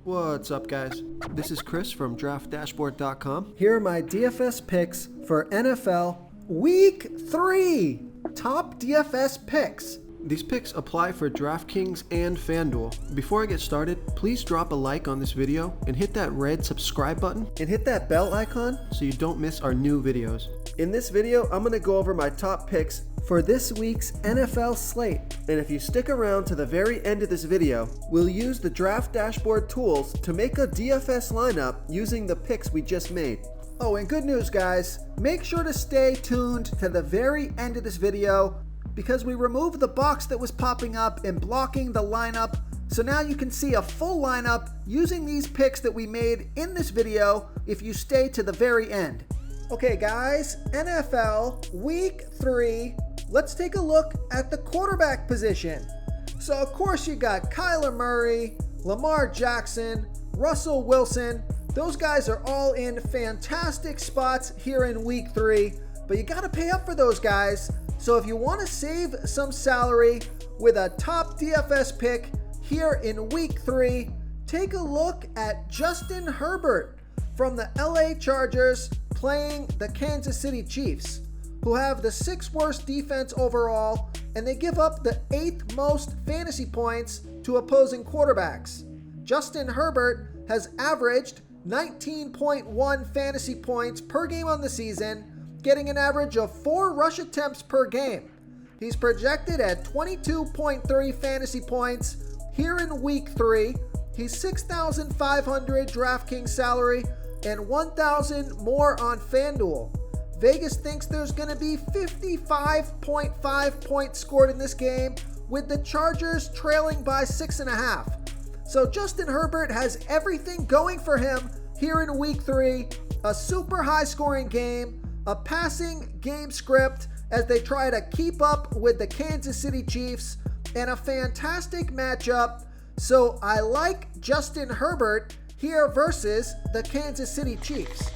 What's up, guys? This is Chris from DraftDashboard.com. Here are my DFS picks for NFL Week 3. Top DFS picks. These picks apply for DraftKings and FanDuel. Before I get started, please drop a like on this video and hit that red subscribe button And hit that bell icon so you don't miss our new videos. In this video, I'm going to go over my top picks for this week's NFL slate. And if you stick around to the very end of this video, we'll use the Draft Dashboard tools to make a DFS lineup using the picks we just made. Oh, and good news, guys. Make sure to stay tuned to the very end of this video because we removed the box that was popping up and blocking the lineup. So now you can see a full lineup using these picks that we made in this video if you stay to the very end. Okay, guys, NFL Week 3. Let's take a look at the quarterback position. So, of course, you got Kyler Murray, Lamar Jackson, Russell Wilson. Those guys are all in fantastic spots here in Week 3, but you got to pay up for those guys. So if you want to save some salary with a top DFS pick here in Week 3, take a look at Justin Herbert from the LA Chargers playing the Kansas City Chiefs, who have the 6th worst defense overall, and they give up the 8th most fantasy points to opposing quarterbacks. Justin Herbert has averaged 19.1 fantasy points per game on the season, getting an average of 4 rush attempts per game. He's projected at 22.3 fantasy points here in Week 3. He's $6,500 DraftKings salary and $1,000 more on FanDuel. Vegas thinks there's going to be 55.5 points scored in this game, with the Chargers trailing by 6.5. So Justin Herbert has everything going for him here in Week 3. A super high scoring game, a passing game script as they try to keep up with the Kansas City Chiefs, and a fantastic matchup. So I like Justin Herbert here versus the Kansas City Chiefs.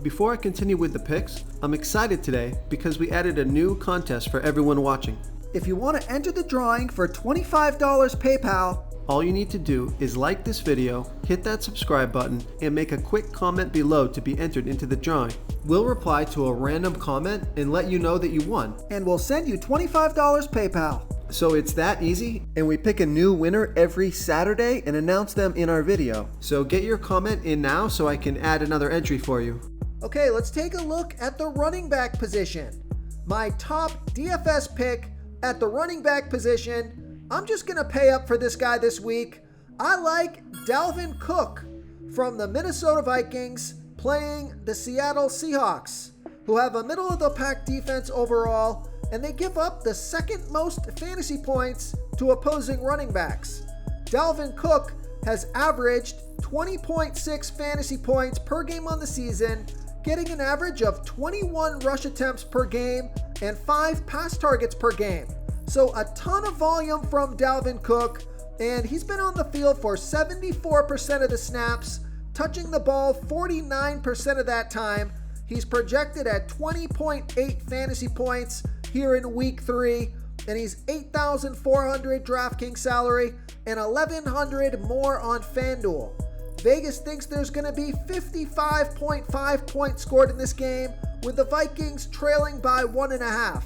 Before I continue with the picks, I'm excited today because we added a new contest for everyone watching. If you want to enter the drawing for $25 PayPal, all you need to do is like this video, hit that subscribe button, and make a quick comment below to be entered into the drawing. We'll reply to a random comment and let you know that you won. And we'll send you $25 PayPal. So it's that easy, and we pick a new winner every Saturday and announce them in our video. So get your comment in now so I can add another entry for you. Okay, let's take a look at the running back position. My top DFS pick at the running back position, I'm just going to pay up for this guy this week. I like Damien Cook from the Minnesota Vikings playing the Seattle Seahawks, who have a middle-of-the-pack defense overall, and they give up the 2nd most fantasy points to opposing running backs. Damien Cook has averaged 20.6 fantasy points per game on the season, getting an average of 21 rush attempts per game and 5 pass targets per game. So a ton of volume from Damien Cook, and he's been on the field for 74% of the snaps, touching the ball 49% of that time. He's projected at 20.8 fantasy points here in Week 3, and he's $8,400 DraftKings salary and $1,100 more on FanDuel. Vegas thinks there's going to be 55.5 points scored in this game, with the Vikings trailing by 1.5.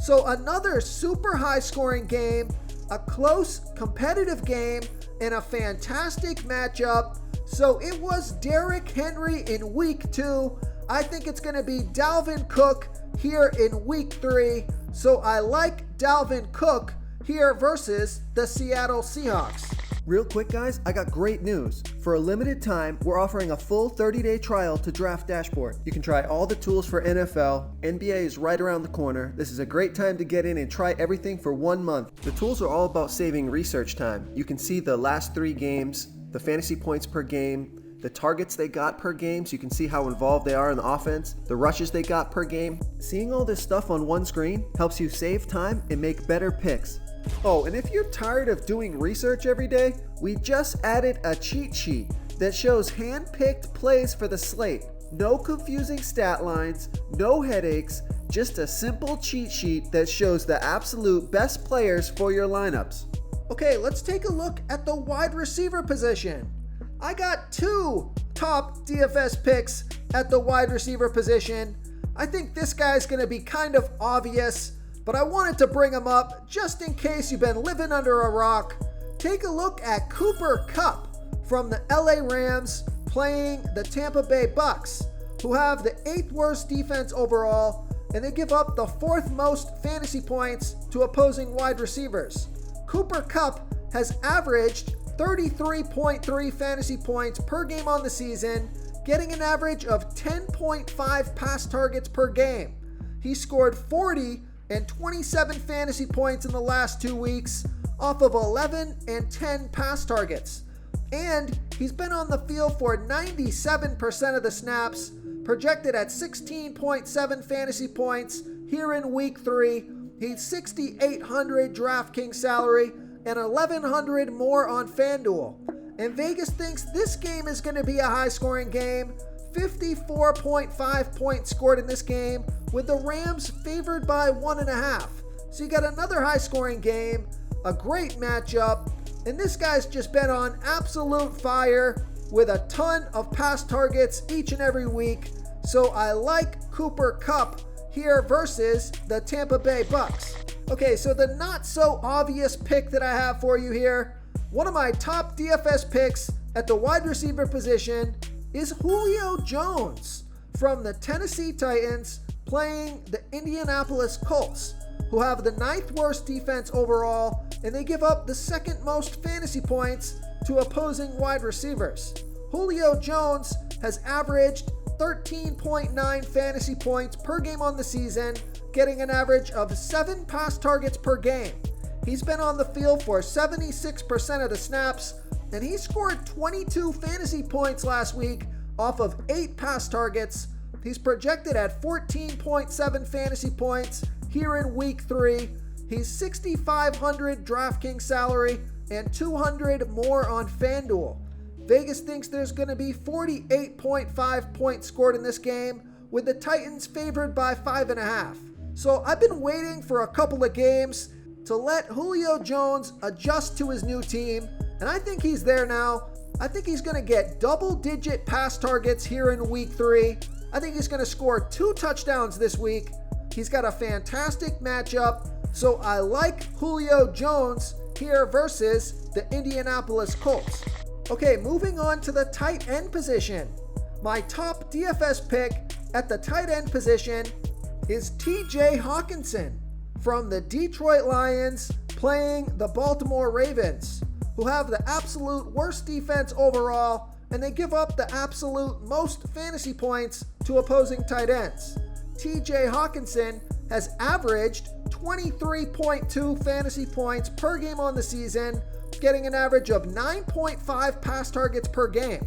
So another super high scoring game, a close competitive game, and a fantastic matchup. So it was Derrick Henry in Week 2. I think it's going to be Damien Cook here in Week 3. So I like Damien Cook here versus the Seattle Seahawks. Real quick, guys, I got great news. For a limited time, we're offering a full 30-day trial to Draft Dashboard. You can try all the tools for NFL. NBA is right around the corner. This is a great time to get in and try everything for 1 month. The tools are all about saving research time. You can see the last 3 games, the fantasy points per game, the targets they got per game, so you can see how involved they are in the offense, the rushes they got per game. Seeing all this stuff on one screen helps you save time and make better picks. Oh, and if you're tired of doing research every day, we just added a cheat sheet that shows hand-picked plays for the slate. No confusing stat lines, no headaches, just a simple cheat sheet that shows the absolute best players for your lineups. Okay, let's take a look at the wide receiver position. I got two top DFS picks at the wide receiver position. I think this guy's going to be kind of obvious, but I wanted to bring him up just in case you've been living under a rock. Take a look at Cooper Kupp from the LA Rams playing the Tampa Bay Bucks, who have the 8th worst defense overall, and they give up the 4th most fantasy points to opposing wide receivers. Cooper Kupp has averaged 33.3 fantasy points per game on the season, getting an average of 10.5 pass targets per game. He scored 40 and 27 fantasy points in the last 2 weeks off of 11 and 10 pass targets. And he's been on the field for 97% of the snaps, projected at 16.7 fantasy points here in week 3. He's 6,800 DraftKings salary and 1,100 more on FanDuel. And Vegas thinks this game is going to be a high-scoring game. 54.5 points scored in this game, with the Rams favored by 1.5. So you got another high-scoring game, a great matchup, and this guy's just been on absolute fire with a ton of pass targets each and every week. So I like Cooper Kupp here versus the Tampa Bay Bucks. Okay, so the not so obvious pick that I have for you here, one of my top DFS picks at the wide receiver position is Julio Jones from the Tennessee Titans playing the Indianapolis Colts, who have the 9th worst defense overall, and they give up the 2nd most fantasy points to opposing wide receivers. Julio Jones has averaged 13.9 fantasy points per game on the season, getting an average of 7 pass targets per game. He's been on the field for 76% of the snaps, and he scored 22 fantasy points last week off of 8 pass targets. He's projected at 14.7 fantasy points here in week 3. He's 6,500 DraftKings salary and 200 more on FanDuel. Vegas thinks there's going to be 48.5 points scored in this game, with the Titans favored by 5.5. So I've been waiting for a couple of games to let Julio Jones adjust to his new team, and I think he's there now. I think he's going to get double-digit pass targets here in week 3. I think he's going to score 2 touchdowns this week. He's got a fantastic matchup, so I like Julio Jones here versus the Indianapolis Colts. Okay, moving on to the tight end position. My top DFS pick at the tight end position is TJ Hockenson from the Detroit Lions playing the Baltimore Ravens, who have the absolute worst defense overall, and they give up the absolute most fantasy points to opposing tight ends. TJ Hockenson has averaged 23.2 fantasy points per game on the season, getting an average of 9.5 pass targets per game.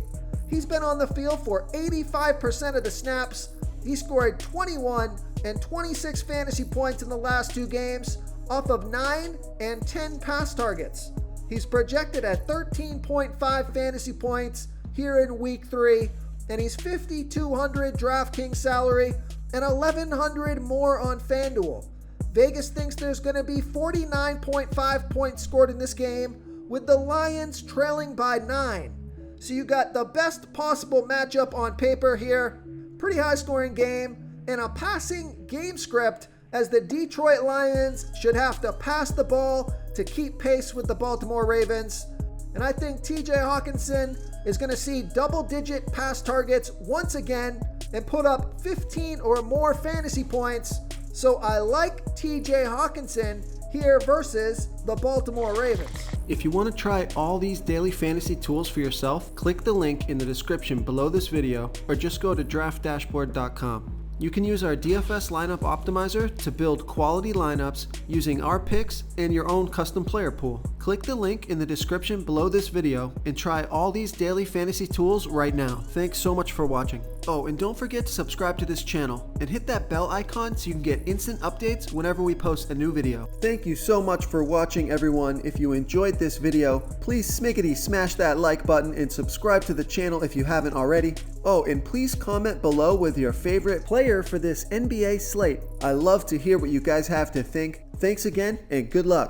He's been on the field for 85% of the snaps. He scored 21 and 26 fantasy points in the last 2 games off of 9 and 10 pass targets. He's projected at 13.5 fantasy points here in week 3, and he's 5,200 DraftKings salary and 1,100 more on FanDuel. Vegas thinks there's going to be 49.5 points scored in this game, with the Lions trailing by 9. So you got the best possible matchup on paper here. Pretty high scoring game, and a passing game script, as the Detroit Lions should have to pass the ball to keep pace with the Baltimore Ravens. And I think TJ Hockenson is going to see double-digit pass targets once again and put up 15 or more fantasy points. So I like TJ Hockenson here versus the Baltimore Ravens. If you want to try all these daily fantasy tools for yourself, click the link in the description below this video, or just go to draftdashboard.com. You can use our DFS lineup optimizer to build quality lineups using our picks and your own custom player pool. Click the link in the description below this video and try all these daily fantasy tools right now. Thanks so much for watching. Oh, and don't forget to subscribe to this channel and hit that bell icon so you can get instant updates whenever we post a new video. Thank you so much for watching, everyone. If you enjoyed this video, please smash that like button and subscribe to the channel if you haven't already. Oh, and please comment below with your favorite player for this NBA slate. I love to hear what you guys have to think. Thanks again, and good luck.